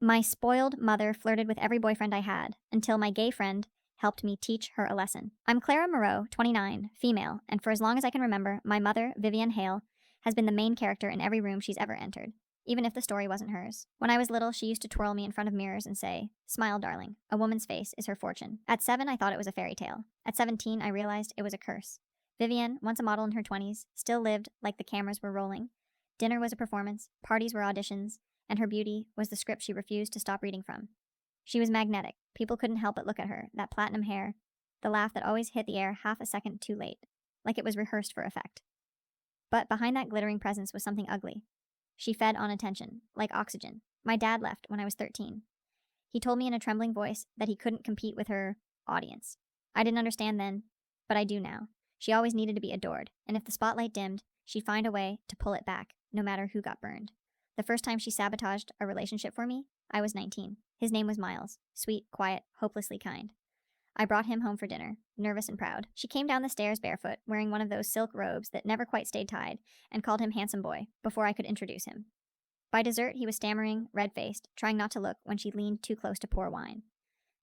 My spoiled mother flirted with every boyfriend I had until my gay friend helped me teach her a lesson. I'm Clara Moreau, 29, female, and for as long as I can remember, my mother, Vivienne Hale, has been the main character in every room she's ever entered, even if the story wasn't hers. When I was little, she used to twirl me in front of mirrors and say, "Smile, darling. A woman's face is her fortune." At 7, I thought it was a fairy tale. At 17, I realized it was a curse. Vivienne, once a model in her 20s, still lived like the cameras were rolling. Dinner was a performance, parties were auditions, and her beauty was the script she refused to stop reading from. She was magnetic. People couldn't help but look at her, that platinum hair, the laugh that always hit the air half a second too late, like it was rehearsed for effect. But behind that glittering presence was something ugly. She fed on attention, like oxygen. My dad left when I was 13. He told me in a trembling voice that he couldn't compete with her audience. I didn't understand then, but I do now. She always needed to be adored, and if the spotlight dimmed, she'd find a way to pull it back, no matter who got burned. The first time she sabotaged a relationship for me, I was 19. His name was Miles. Sweet, quiet, hopelessly kind. I brought him home for dinner, nervous and proud. She came down the stairs barefoot, wearing one of those silk robes that never quite stayed tied, and called him handsome boy, before I could introduce him. By dessert, he was stammering, red-faced, trying not to look when she leaned too close to pour wine.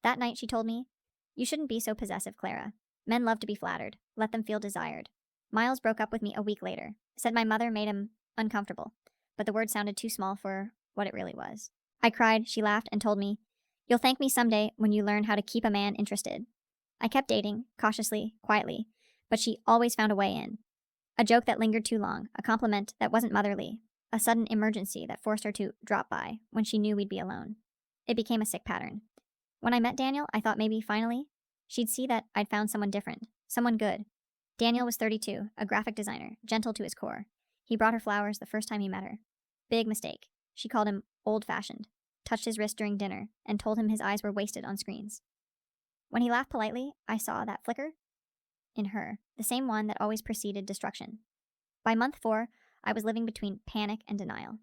That night, she told me, "You shouldn't be so possessive, Clara. Men love to be flattered. Let them feel desired." Miles broke up with me a week later, said my mother made him uncomfortable, but the word sounded too small for what it really was. I cried, she laughed, and told me, "You'll thank me someday when you learn how to keep a man interested." I kept dating, cautiously, quietly, but she always found a way in. A joke that lingered too long, a compliment that wasn't motherly, a sudden emergency that forced her to drop by when she knew we'd be alone. It became a sick pattern. When I met Daniel, I thought maybe, finally, she'd see that I'd found someone different, someone good. Daniel was 32, a graphic designer, gentle to his core. He brought her flowers the first time he met her. Big mistake. She called him old-fashioned, touched his wrist during dinner, and told him his eyes were wasted on screens. When he laughed politely, I saw that flicker in her, the same one that always preceded destruction. By month 4, I was living between panic and denial.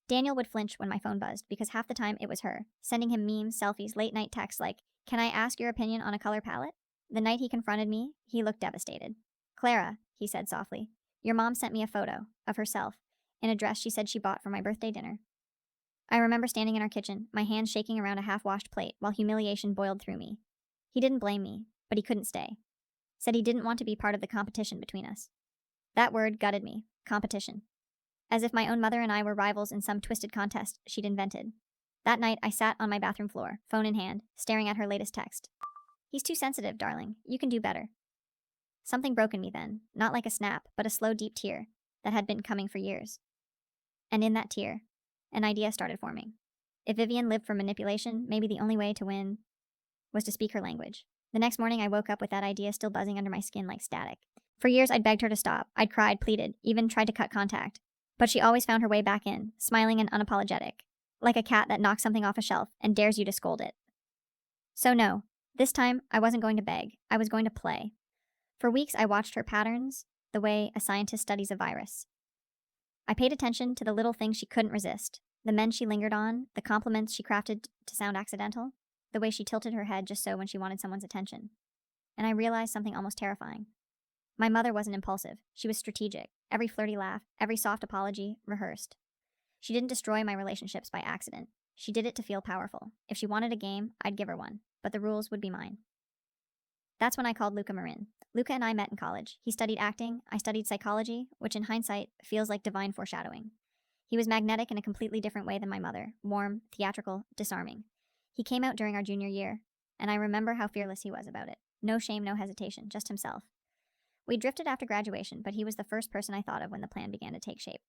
Daniel would flinch when my phone buzzed because half the time it was her, sending him memes, selfies, late-night texts like, "Can I ask your opinion on a color palette?" The night he confronted me, he looked devastated. "Clara," he said softly, "your mom sent me a photo of herself in a dress she said she bought for my birthday dinner." I remember standing in our kitchen, my hands shaking around a half-washed plate while humiliation boiled through me. He didn't blame me, but he couldn't stay. Said he didn't want to be part of the competition between us. That word gutted me. Competition. As if my own mother and I were rivals in some twisted contest she'd invented. That night, I sat on my bathroom floor, phone in hand, staring at her latest text. "He's too sensitive, darling. You can do better." Something broke in me then, not like a snap, but a slow, deep tear that had been coming for years. And in that tear, an idea started forming. If Vivienne lived for manipulation, maybe the only way to win was to speak her language. The next morning, I woke up with that idea still buzzing under my skin like static. For years, I'd begged her to stop. I'd cried, pleaded, even tried to cut contact. But she always found her way back in, smiling and unapologetic, like a cat that knocks something off a shelf and dares you to scold it. So no, this time, I wasn't going to beg. I was going to play. For weeks, I watched her patterns the way a scientist studies a virus. I paid attention to the little things she couldn't resist, the men she lingered on, the compliments she crafted to sound accidental, the way she tilted her head just so when she wanted someone's attention. And I realized something almost terrifying. My mother wasn't impulsive. She was strategic. Every flirty laugh, every soft apology, rehearsed. She didn't destroy my relationships by accident. She did it to feel powerful. If she wanted a game, I'd give her one, but the rules would be mine. That's when I called Luca Marin. Luca and I met in college. He studied acting, I studied psychology, which in hindsight feels like divine foreshadowing. He was magnetic in a completely different way than my mother, warm, theatrical, disarming. He came out during our junior year, and I remember how fearless he was about it. No shame, no hesitation, just himself. We drifted after graduation, but he was the first person I thought of when the plan began to take shape.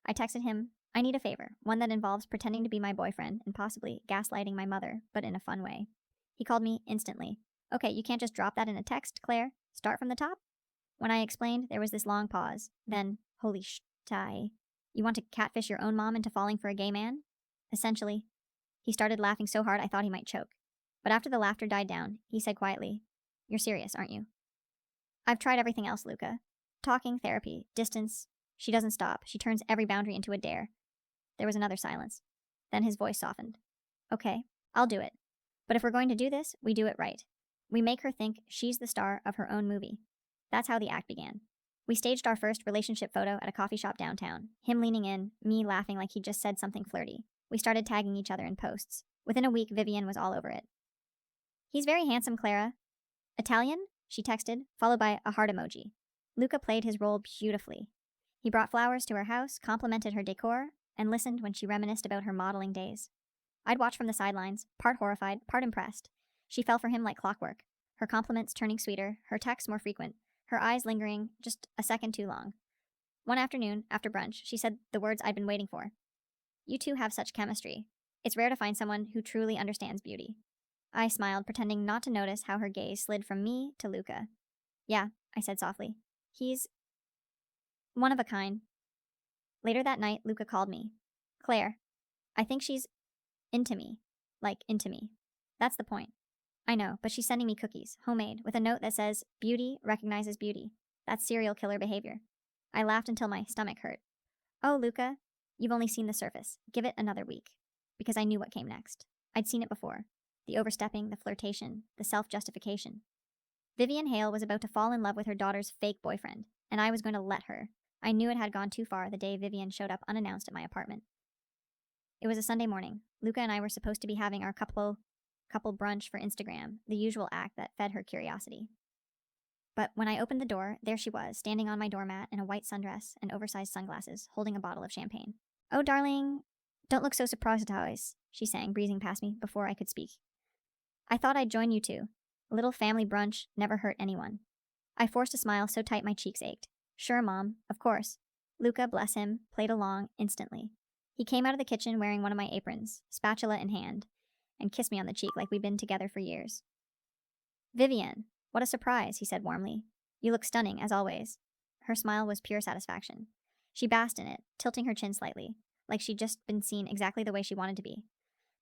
I texted him, "I need a favor, one that involves pretending to be my boyfriend and possibly gaslighting my mother, but in a fun way." He called me instantly. "Okay, you can't just drop that in a text, Claire. Start from the top?" When I explained, there was this long pause. Then, "Holy shtai, you want to catfish your own mom into falling for a gay man?" Essentially. He started laughing so hard I thought he might choke. But after the laughter died down, he said quietly, "You're serious, aren't you?" "I've tried everything else, Luca. Talking, therapy, distance. She doesn't stop. She turns every boundary into a dare." There was another silence. Then his voice softened. "Okay, I'll do it. But if we're going to do this, we do it right. We make her think she's the star of her own movie." That's how the act began. We staged our first relationship photo at a coffee shop downtown. Him leaning in, me laughing like he'd just said something flirty. We started tagging each other in posts. Within a week, Vivienne was all over it. "He's very handsome, Clara." "Italian?" she texted, followed by a heart emoji. Luca played his role beautifully. He brought flowers to her house, complimented her decor, and listened when she reminisced about her modeling days. I'd watch from the sidelines, part horrified, part impressed. She fell for him like clockwork, her compliments turning sweeter, her texts more frequent, her eyes lingering just a second too long. One afternoon, after brunch, she said the words I'd been waiting for. "You two have such chemistry. It's rare to find someone who truly understands beauty." I smiled, pretending not to notice how her gaze slid from me to Luca. "Yeah," I said softly. "He's one of a kind." Later that night, Luca called me. "Claire, I think she's into me. Like, into me. That's the point." "I know, but she's sending me cookies, homemade, with a note that says, 'Beauty recognizes beauty.' That's serial killer behavior." I laughed until my stomach hurt. "Oh, Luca, you've only seen the surface. Give it another week." Because I knew what came next. I'd seen it before. The overstepping, the flirtation, the self-justification. Vivienne Hale was about to fall in love with her daughter's fake boyfriend, and I was going to let her. I knew it had gone too far the day Vivienne showed up unannounced at my apartment. It was a Sunday morning. Luca and I were supposed to be having our couple brunch for Instagram, the usual act that fed her curiosity. But when I opened the door, there she was, standing on my doormat in a white sundress and oversized sunglasses, holding a bottle of champagne. "Oh, darling, don't look so surprised, she sang, breezing past me before I could speak. "I thought I'd join you two. A little family brunch never hurt anyone." I forced a smile so tight my cheeks ached. "Sure, Mom, of course." Luca, bless him, played along instantly. He came out of the kitchen wearing one of my aprons, spatula in hand, and kissed me on the cheek like we'd been together for years. "Vivienne, what a surprise," he said warmly. "You look stunning, as always." Her smile was pure satisfaction. She basked in it, tilting her chin slightly, like she'd just been seen exactly the way she wanted to be.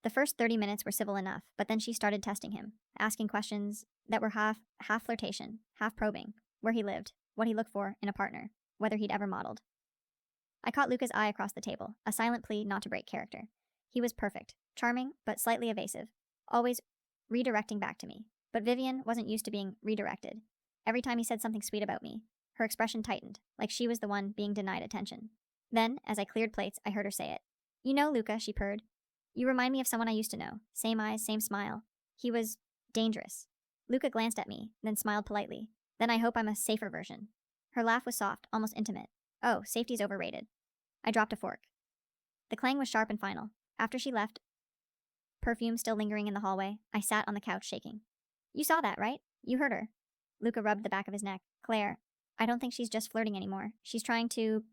The first 30 minutes were civil enough, but then she started testing him, asking questions that were half flirtation, half probing, where he lived, what he looked for in a partner, whether he'd ever modeled. I caught Luca's eye across the table, a silent plea not to break character. He was perfect, charming, but slightly evasive, always redirecting back to me. But Vivienne wasn't used to being redirected. Every time he said something sweet about me, her expression tightened, like she was the one being denied attention. Then, as I cleared plates, I heard her say it. "You know, Luca," she purred, "you remind me of someone I used to know. Same eyes, same smile. He was dangerous." Luca glanced at me, then smiled politely. "Then I hope I'm a safer version." Her laugh was soft, almost intimate. "Oh, safety's overrated." I dropped a fork. The clang was sharp and final. After she left, perfume still lingering in the hallway, I sat on the couch shaking. "You saw that, right? You heard her." Luca rubbed the back of his neck. "Claire, I don't think she's just flirting anymore. She's trying to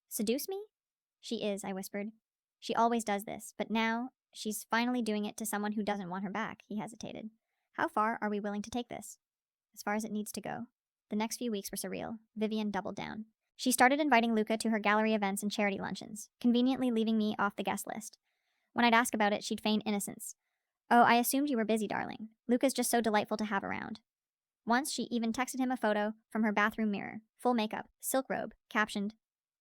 seduce me?" "She is," I whispered. "She always does this, but now she's finally doing it to someone who doesn't want her back." He hesitated. "How far are we willing to take this?" "As far as it needs to go." The next few weeks were surreal. Vivienne doubled down. She started inviting Luca to her gallery events and charity luncheons, conveniently leaving me off the guest list. When I'd ask about it, she'd feign innocence. "Oh, I assumed you were busy, darling. Luca's just so delightful to have around." Once she even texted him a photo from her bathroom mirror, full makeup, silk robe, captioned,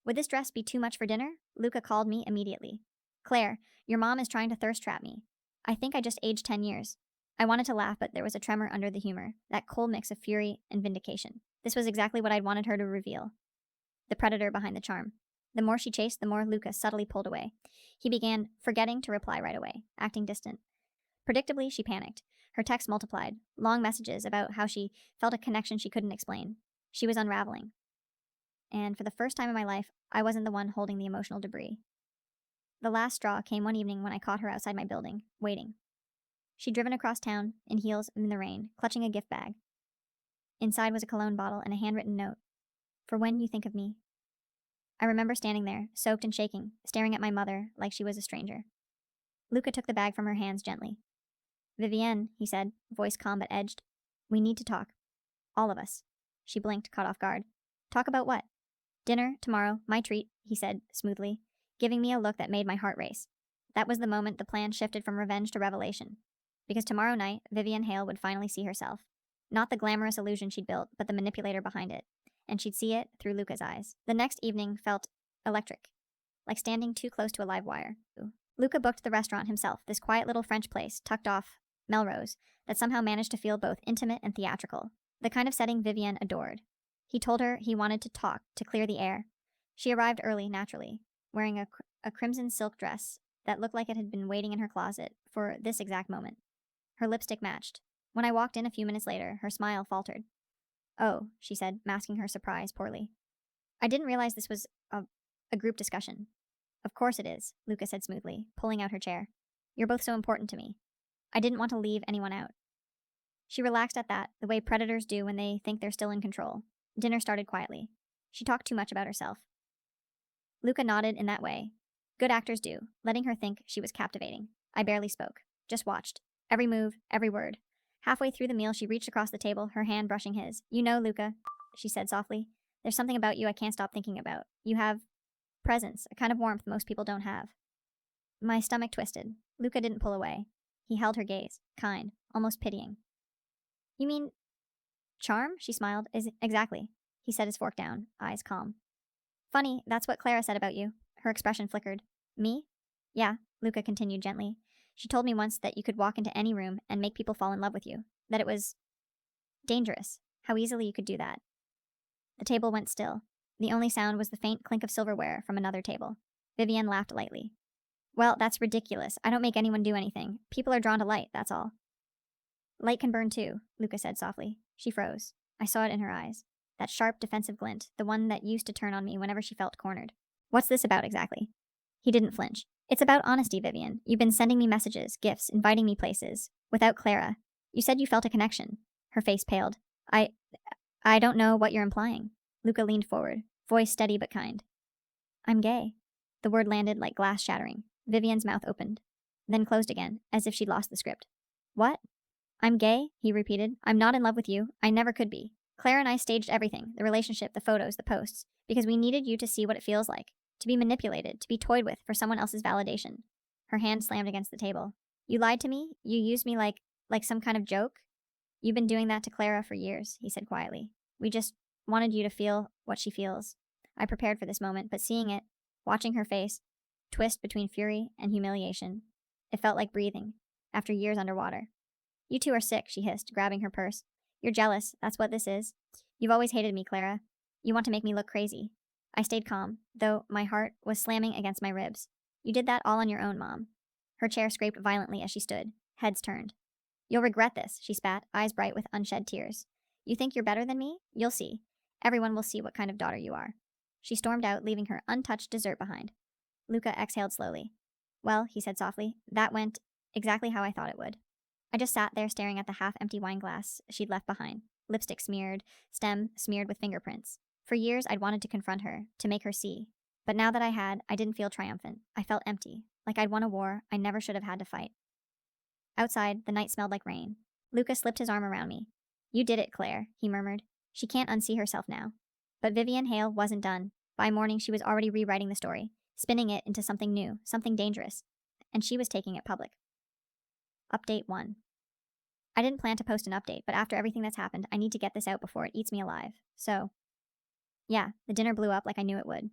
"Would this dress be too much for dinner?" Luca called me immediately. "Claire, your mom is trying to thirst trap me." I think I just aged 10 years. I wanted to laugh, but there was a tremor under the humor, that cold mix of fury and vindication. This was exactly what I'd wanted her to reveal. The predator behind the charm. The more she chased, the more Luca subtly pulled away. He began forgetting to reply right away, acting distant. Predictably, she panicked. Her texts multiplied, long messages about how she felt a connection she couldn't explain. She was unraveling. And for the first time in my life, I wasn't the one holding the emotional debris. The last straw came one evening when I caught her outside my building, waiting. She'd driven across town, in heels in the rain, clutching a gift bag. Inside was a cologne bottle and a handwritten note. "For when you think of me." I remember standing there, soaked and shaking, staring at my mother like she was a stranger. Luca took the bag from her hands gently. "Vivienne," he said, voice calm but edged, "we need to talk. All of us." She blinked, caught off guard. "Talk about what?" "Dinner, tomorrow, my treat," he said, smoothly, giving me a look that made my heart race. That was the moment the plan shifted from revenge to revelation. Because tomorrow night, Vivienne Hale would finally see herself. Not the glamorous illusion she'd built, but the manipulator behind it. And she'd see it through Luca's eyes. The next evening felt electric, like standing too close to a live wire. Luca booked the restaurant himself, this quiet little French place tucked off Melrose that somehow managed to feel both intimate and theatrical, the kind of setting Vivienne adored. He told her he wanted to talk, to clear the air. She arrived early, naturally, wearing a crimson silk dress that looked like it had been waiting in her closet for this exact moment. Her lipstick matched. When I walked in a few minutes later, her smile faltered. "Oh," she said, masking her surprise poorly. "I didn't realize this was a group discussion." "Of course it is," Luca said smoothly, pulling out her chair. "You're both so important to me. I didn't want to leave anyone out." She relaxed at that, the way predators do when they think they're still in control. Dinner started quietly. She talked too much about herself. Luca nodded in that way. Good actors do, letting her think she was captivating. I barely spoke, just watched. Every move, every word. Halfway through the meal, she reached across the table, her hand brushing his. "You know, Luca," she said softly, "there's something about you I can't stop thinking about. You have presence, a kind of warmth most people don't have." My stomach twisted. Luca didn't pull away. He held her gaze, kind, almost pitying. "You mean charm?" She smiled. Exactly." He set his fork down, eyes calm. "Funny, that's what Clara said about you." Her expression flickered. "Me?" "Yeah," Luca continued gently. "She told me once that you could walk into any room and make people fall in love with you. That it was dangerous. How easily you could do that." The table went still. The only sound was the faint clink of silverware from another table. Vivienne laughed lightly. "Well, that's ridiculous. I don't make anyone do anything. People are drawn to light, that's all." "Light can burn too," Luca said softly. She froze. I saw it in her eyes. That sharp, defensive glint, the one that used to turn on me whenever she felt cornered. "What's this about exactly?" He didn't flinch. "It's about honesty, Vivienne. You've been sending me messages, gifts, inviting me places. Without Clara. You said you felt a connection." Her face paled. I don't know what you're implying." Luca leaned forward, voice steady but kind. "I'm gay." The word landed like glass shattering. Vivienne's mouth opened, then closed again, as if she'd lost the script. "What?" "I'm gay," he repeated. "I'm not in love with you. I never could be. Claire and I staged everything, the relationship, the photos, the posts, because we needed you to see what it feels like, to be manipulated, to be toyed with for someone else's validation." Her hand slammed against the table. "You lied to me? You used me like some kind of joke?" "You've been doing that to Clara for years," he said quietly. "We just wanted you to feel what she feels." I prepared for this moment, but seeing it, watching her face twist between fury and humiliation, it felt like breathing, after years underwater. "You two are sick," she hissed, grabbing her purse. "You're jealous, that's what this is. You've always hated me, Clara. You want to make me look crazy." I stayed calm, though my heart was slamming against my ribs. "You did that all on your own, Mom." Her chair scraped violently as she stood, heads turned. "You'll regret this," she spat, eyes bright with unshed tears. "You think you're better than me? You'll see. Everyone will see what kind of daughter you are." She stormed out, leaving her untouched dessert behind. Luca exhaled slowly. "Well," he said softly, "that went exactly how I thought it would." I just sat there staring at the half-empty wine glass she'd left behind, lipstick smeared, stem smeared with fingerprints. For years, I'd wanted to confront her, to make her see. But now that I had, I didn't feel triumphant. I felt empty, like I'd won a war I never should have had to fight. Outside, the night smelled like rain. Luca slipped his arm around me. "You did it, Claire," he murmured. "She can't unsee herself now." But Vivienne Hale wasn't done. By morning, she was already rewriting the story, spinning it into something new, something dangerous. And she was taking it public. Update 1. I didn't plan to post an update, but after everything that's happened, I need to get this out before it eats me alive. So, yeah, the dinner blew up like I knew it would.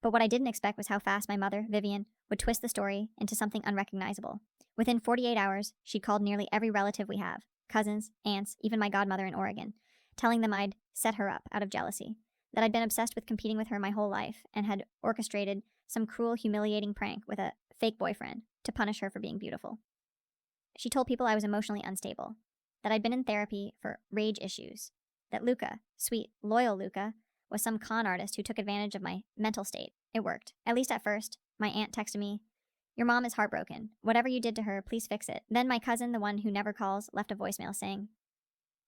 But what I didn't expect was how fast my mother, Vivienne, would twist the story into something unrecognizable. Within 48 hours, she'd called nearly every relative we have, cousins, aunts, even my godmother in Oregon, telling them I'd set her up out of jealousy, that I'd been obsessed with competing with her my whole life, and had orchestrated some cruel, humiliating prank with a fake boyfriend to punish her for being beautiful. She told people I was emotionally unstable, that I'd been in therapy for rage issues, that Luca, sweet, loyal Luca, was some con artist who took advantage of my mental state. It worked, at least at first. My aunt texted me, "Your mom is heartbroken. Whatever you did to her, please fix it." Then my cousin, the one who never calls, left a voicemail saying,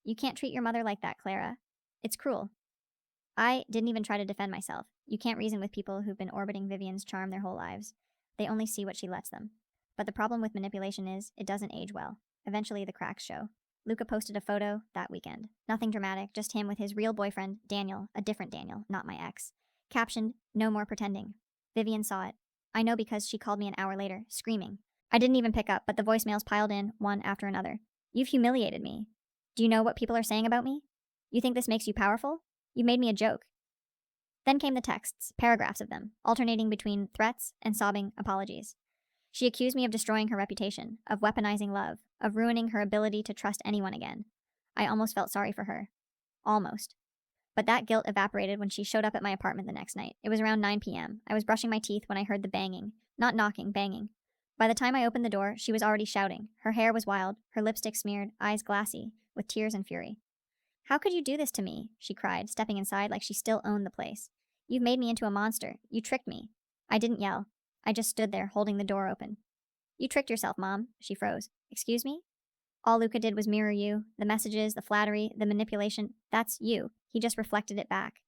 "You can't treat your mother like that, Clara. It's cruel." I didn't even try to defend myself. You can't reason with people who've been orbiting Vivienne's charm their whole lives. They only see what she lets them. But the problem with manipulation is, it doesn't age well. Eventually the cracks show. Luca posted a photo that weekend. Nothing dramatic, just him with his real boyfriend, Daniel, a different Daniel, not my ex. Captioned, "No more pretending." Vivienne saw it. I know because she called me an hour later, screaming. I didn't even pick up, but the voicemails piled in, one after another. "You've humiliated me. Do you know what people are saying about me? You think this makes you powerful? You made me a joke." Then came the texts, paragraphs of them, alternating between threats and sobbing apologies. She accused me of destroying her reputation, of weaponizing love, of ruining her ability to trust anyone again. I almost felt sorry for her. Almost. But that guilt evaporated when she showed up at my apartment the next night. It was around 9 p.m. I was brushing my teeth when I heard the banging. Not knocking, banging. By the time I opened the door, she was already shouting. Her hair was wild, her lipstick smeared, eyes glassy, with tears and fury. "How could you do this to me?" she cried, stepping inside like she still owned the place. "You've made me into a monster. You tricked me." I didn't yell. I just stood there, holding the door open. "You tricked yourself, Mom." She froze. "Excuse me?" "All Luca did was mirror you. The messages, the flattery, the manipulation. That's you. He just reflected it back."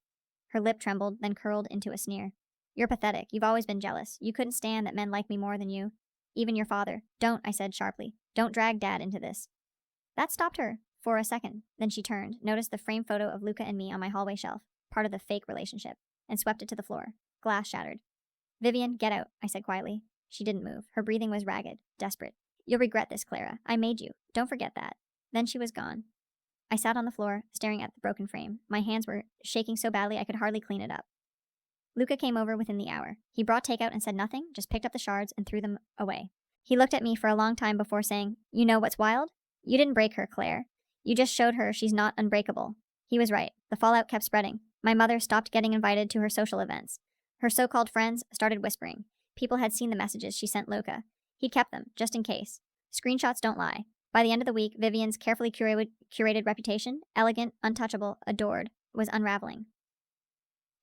Her lip trembled, then curled into a sneer. "You're pathetic. You've always been jealous. You couldn't stand that men like me more than you. Even your father." "Don't," I said sharply. "Don't drag Dad into this." That stopped her for a second. Then she turned, noticed the framed photo of Luca and me on my hallway shelf, part of the fake relationship, and swept it to the floor. Glass shattered. "Vivienne, get out," I said quietly. She didn't move. Her breathing was ragged, desperate. "You'll regret this, Clara. I made you. Don't forget that." Then she was gone. I sat on the floor, staring at the broken frame. My hands were shaking so badly I could hardly clean it up. Luca came over within the hour. He brought takeout and said nothing, just picked up the shards and threw them away. He looked at me for a long time before saying, "You know what's wild? You didn't break her, Claire. You just showed her she's not unbreakable." He was right. The fallout kept spreading. My mother stopped getting invited to her social events. Her so-called friends started whispering. People had seen the messages she sent Luca. He kept them, just in case. Screenshots don't lie. By the end of the week, Vivienne's carefully curated reputation, elegant, untouchable, adored, was unraveling.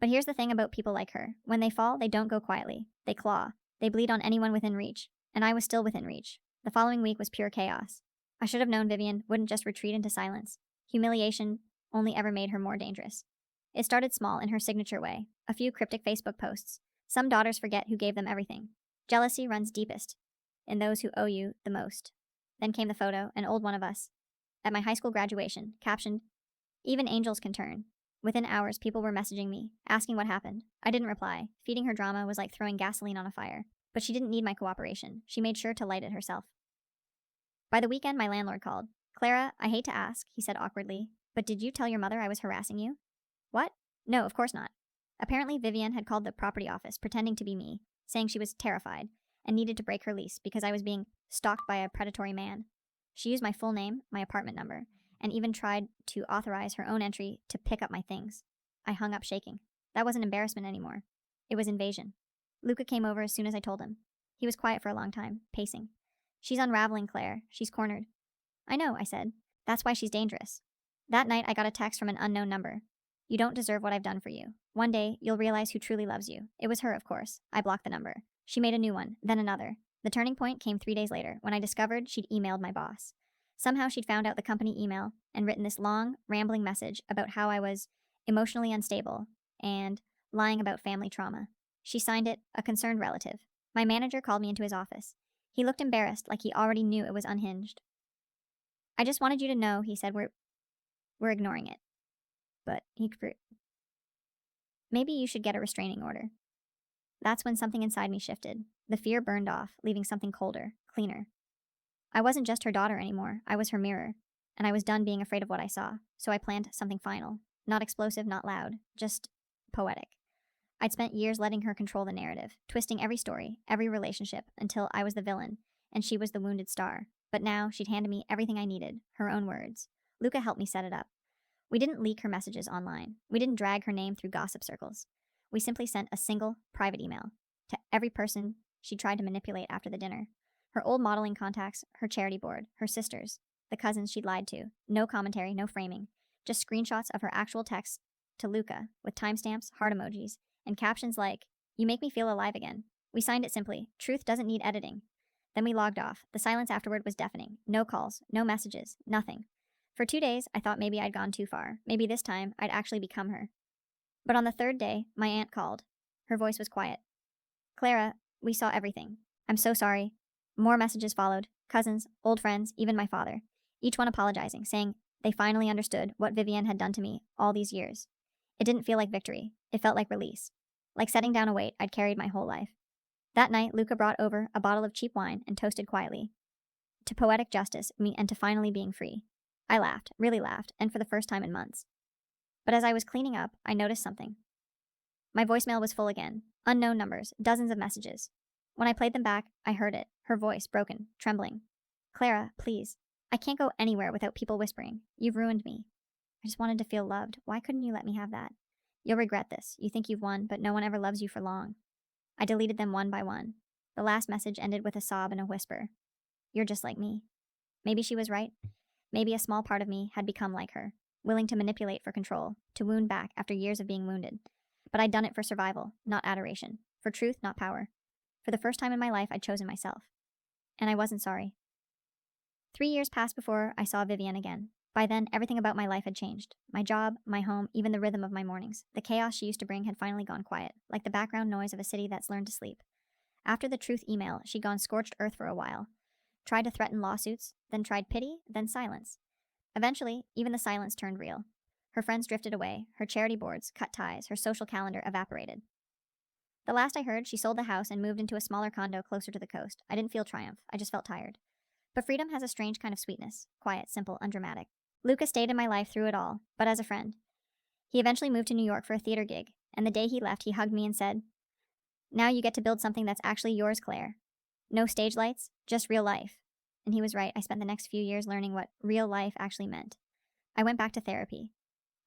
But here's the thing about people like her. When they fall, they don't go quietly. They claw. They bleed on anyone within reach. And I was still within reach. The following week was pure chaos. I should have known Vivienne wouldn't just retreat into silence. Humiliation only ever made her more dangerous. It started small in her signature way. A few cryptic Facebook posts. Some daughters forget who gave them everything. Jealousy runs deepest in those who owe you the most. Then came the photo, an old one of us, at my high school graduation, captioned, "Even angels can turn." Within hours, people were messaging me, asking what happened. I didn't reply. Feeding her drama was like throwing gasoline on a fire. But she didn't need my cooperation. She made sure to light it herself. By the weekend, my landlord called. "Clara, I hate to ask," he said awkwardly, "but did you tell your mother I was harassing you?" "What? No, of course not." Apparently, Vivienne had called the property office, pretending to be me, saying she was terrified and needed to break her lease because I was being stalked by a predatory man. She used my full name, my apartment number, and even tried to authorize her own entry to pick up my things. I hung up shaking. That wasn't embarrassment anymore. It was invasion. Luca came over as soon as I told him. He was quiet for a long time, pacing. "She's unraveling, Claire. She's cornered." "I know," I said. "That's why she's dangerous." That night, I got a text from an unknown number. "You don't deserve what I've done for you. One day, you'll realize who truly loves you." It was her, of course. I blocked the number. She made a new one, then another. The turning point came 3 days later, when I discovered she'd emailed my boss. Somehow she'd found out the company email and written this long, rambling message about how I was emotionally unstable and lying about family trauma. She signed it, "A concerned relative." My manager called me into his office. He looked embarrassed, like he already knew it was unhinged. "I just wanted you to know," he said, we're ignoring it. But maybe you should get a restraining order." That's when something inside me shifted. The fear burned off, leaving something colder, cleaner. I wasn't just her daughter anymore. I was her mirror. And I was done being afraid of what I saw. So I planned something final. Not explosive, not loud. Just poetic. I'd spent years letting her control the narrative, twisting every story, every relationship, until I was the villain, and she was the wounded star. But now, she'd handed me everything I needed, her own words. Luca helped me set it up. We didn't leak her messages online. We didn't drag her name through gossip circles. We simply sent a single, private email to every person she tried to manipulate after the dinner. Her old modeling contacts, her charity board, her sisters, the cousins she'd lied to. No commentary, no framing. Just screenshots of her actual texts to Luca, with timestamps, heart emojis, and captions like, "You make me feel alive again." We signed it simply, "Truth doesn't need editing." Then we logged off. The silence afterward was deafening. No calls, no messages, nothing. For 2 days, I thought maybe I'd gone too far. Maybe this time, I'd actually become her. But on the third day, my aunt called. Her voice was quiet. "Clara, we saw everything. I'm so sorry." More messages followed. Cousins, old friends, even my father. Each one apologizing, saying they finally understood what Vivienne had done to me all these years. It didn't feel like victory. It felt like release. Like setting down a weight I'd carried my whole life. That night, Luca brought over a bottle of cheap wine and toasted quietly. To poetic justice and to finally being free. I laughed, really laughed, and for the first time in months. But as I was cleaning up, I noticed something. My voicemail was full again. Unknown numbers, dozens of messages. When I played them back, I heard it, her voice, broken, trembling. "Clara, please. I can't go anywhere without people whispering. You've ruined me. I just wanted to feel loved. Why couldn't you let me have that? You'll regret this. You think you've won, but no one ever loves you for long." I deleted them one by one. The last message ended with a sob and a whisper. You're just like me. Maybe she was right. Maybe a small part of me had become like her, willing to manipulate for control, to wound back after years of being wounded. But I'd done it for survival, not adoration. For truth, not power. For the first time in my life, I'd chosen myself. And I wasn't sorry. 3 years passed before I saw Vivienne again. By then, everything about my life had changed. My job, my home, even the rhythm of my mornings. The chaos she used to bring had finally gone quiet, like the background noise of a city that's learned to sleep. After the truth email, she'd gone scorched earth for a while. Tried to threaten lawsuits, then tried pity, then silence. Eventually, even the silence turned real. Her friends drifted away, her charity boards cut ties, her social calendar evaporated. The last I heard, she sold the house and moved into a smaller condo closer to the coast. I didn't feel triumph, I just felt tired. But freedom has a strange kind of sweetness. Quiet, simple, undramatic. Lucas stayed in my life through it all, but as a friend. He eventually moved to New York for a theater gig, and the day he left, he hugged me and said, Now you get to build something that's actually yours, Claire. No stage lights, just real life. And he was right. I spent the next few years learning what real life actually meant. I went back to therapy.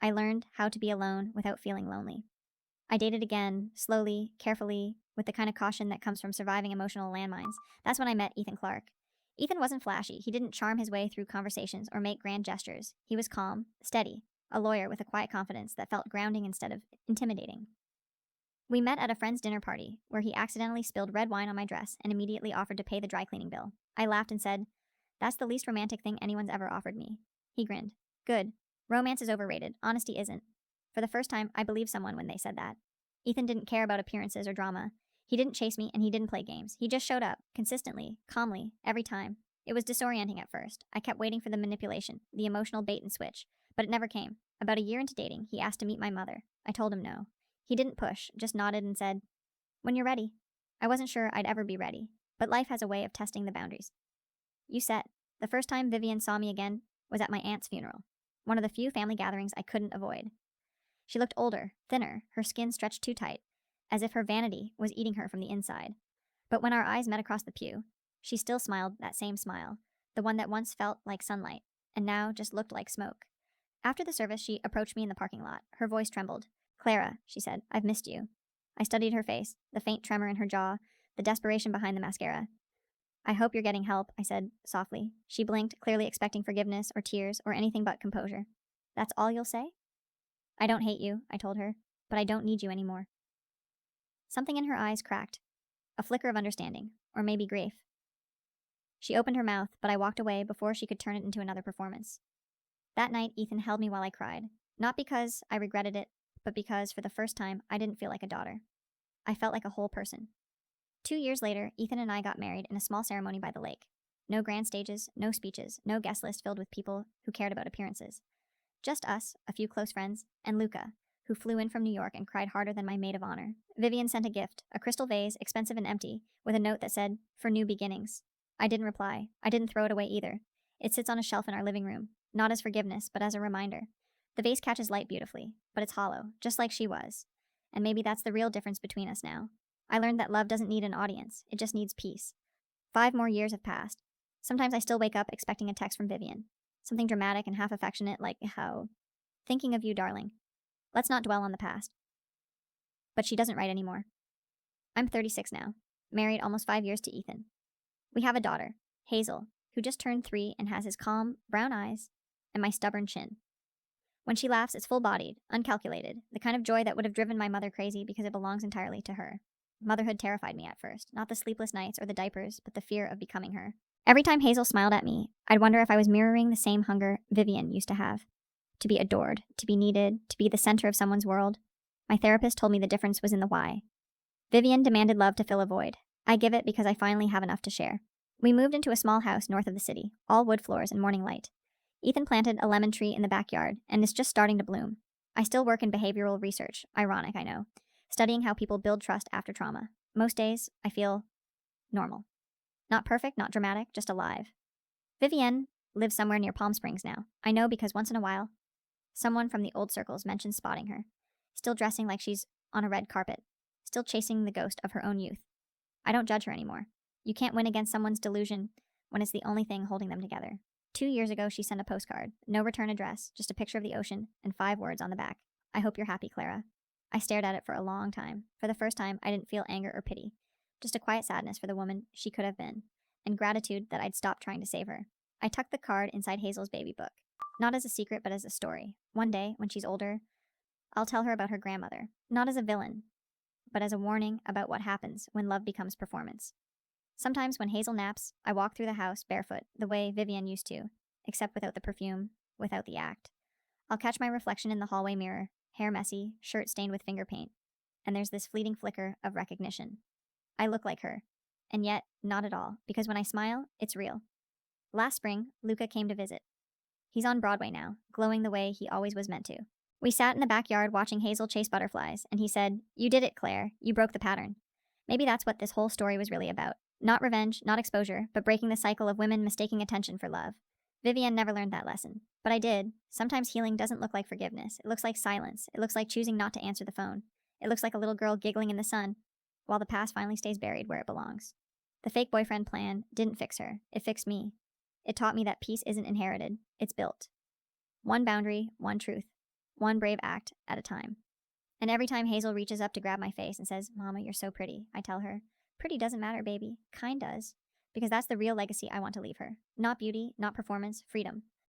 I learned how to be alone without feeling lonely. I dated again, slowly, carefully, with the kind of caution that comes from surviving emotional landmines. That's when I met Ethan Clark. Ethan wasn't flashy. He didn't charm his way through conversations or make grand gestures. He was calm, steady, a lawyer with a quiet confidence that felt grounding instead of intimidating. We met at a friend's dinner party, where he accidentally spilled red wine on my dress and immediately offered to pay the dry cleaning bill. I laughed and said, That's the least romantic thing anyone's ever offered me. He grinned. Good. Romance is overrated. Honesty isn't. For the first time, I believed someone when they said that. Ethan didn't care about appearances or drama. He didn't chase me and he didn't play games. He just showed up, consistently, calmly, every time. It was disorienting at first. I kept waiting for the manipulation, the emotional bait and switch, but it never came. About a year into dating, he asked to meet my mother. I told him no. He didn't push, just nodded and said, When you're ready. I wasn't sure I'd ever be ready, but life has a way of testing the boundaries. You set. The first time Vivienne saw me again was at my aunt's funeral, one of the few family gatherings I couldn't avoid. She looked older, thinner, her skin stretched too tight, as if her vanity was eating her from the inside. But when our eyes met across the pew, she still smiled that same smile, the one that once felt like sunlight, and now just looked like smoke. After the service, she approached me in the parking lot. Her voice trembled. Clara, she said, I've missed you. I studied her face, the faint tremor in her jaw, the desperation behind the mascara. I hope you're getting help, I said softly. She blinked, clearly expecting forgiveness or tears or anything but composure. That's all you'll say? I don't hate you, I told her, but I don't need you anymore. Something in her eyes cracked, a flicker of understanding, or maybe grief. She opened her mouth, but I walked away before she could turn it into another performance. That night, Ethan held me while I cried, not because I regretted it, but because, for the first time, I didn't feel like a daughter. I felt like a whole person. 2 years later, Ethan and I got married in a small ceremony by the lake. No grand stages, no speeches, no guest list filled with people who cared about appearances. Just us, a few close friends, and Luca, who flew in from New York and cried harder than my maid of honor. Vivienne sent a gift, a crystal vase, expensive and empty, with a note that said, For new beginnings. I didn't reply. I didn't throw it away either. It sits on a shelf in our living room, not as forgiveness, but as a reminder. The vase catches light beautifully, but it's hollow, just like she was. And maybe that's the real difference between us now. I learned that love doesn't need an audience, it just needs peace. 5 more years have passed. Sometimes I still wake up expecting a text from Vivienne. Something dramatic and half affectionate like, Thinking of you, darling. Let's not dwell on the past. But she doesn't write anymore. I'm 36 now, married almost 5 years to Ethan. We have a daughter, Hazel, who just turned 3 and has his calm, brown eyes and my stubborn chin. When she laughs, it's full-bodied, uncalculated, the kind of joy that would have driven my mother crazy because it belongs entirely to her. Motherhood terrified me at first, not the sleepless nights or the diapers, but the fear of becoming her. Every time Hazel smiled at me, I'd wonder if I was mirroring the same hunger Vivienne used to have. To be adored, to be needed, to be the center of someone's world. My therapist told me the difference was in the why. Vivienne demanded love to fill a void. I give it because I finally have enough to share. We moved into a small house north of the city, all wood floors and morning light. Ethan planted a lemon tree in the backyard, and it's just starting to bloom. I still work in behavioral research, ironic, I know, studying how people build trust after trauma. Most days, I feel normal. Not perfect, not dramatic, just alive. Vivienne lives somewhere near Palm Springs now. I know because once in a while, someone from the old circles mentions spotting her, still dressing like she's on a red carpet, still chasing the ghost of her own youth. I don't judge her anymore. You can't win against someone's delusion when it's the only thing holding them together. 2 years ago, she sent a postcard, no return address, just a picture of the ocean, and 5 words on the back. I hope you're happy, Clara. I stared at it for a long time. For the first time, I didn't feel anger or pity, just a quiet sadness for the woman she could have been, and gratitude that I'd stopped trying to save her. I tucked the card inside Hazel's baby book, not as a secret, but as a story. One day, when she's older, I'll tell her about her grandmother, not as a villain, but as a warning about what happens when love becomes performance. Sometimes when Hazel naps, I walk through the house barefoot, the way Vivienne used to, except without the perfume, without the act. I'll catch my reflection in the hallway mirror, hair messy, shirt stained with finger paint, and there's this fleeting flicker of recognition. I look like her, and yet not at all, because when I smile, it's real. Last spring, Luca came to visit. He's on Broadway now, glowing the way he always was meant to. We sat in the backyard watching Hazel chase butterflies, and he said, "You did it, Claire. You broke the pattern." Maybe that's what this whole story was really about. Not revenge, not exposure, but breaking the cycle of women mistaking attention for love. Vivienne never learned that lesson. But I did. Sometimes healing doesn't look like forgiveness. It looks like silence. It looks like choosing not to answer the phone. It looks like a little girl giggling in the sun, while the past finally stays buried where it belongs. The fake boyfriend plan didn't fix her. It fixed me. It taught me that peace isn't inherited. It's built. One boundary, one truth. One brave act at a time. And every time Hazel reaches up to grab my face and says, "Mama, you're so pretty," I tell her, "Pretty doesn't matter, baby. Kind does." Because that's the real legacy I want to leave her. Not beauty, not performance, freedom.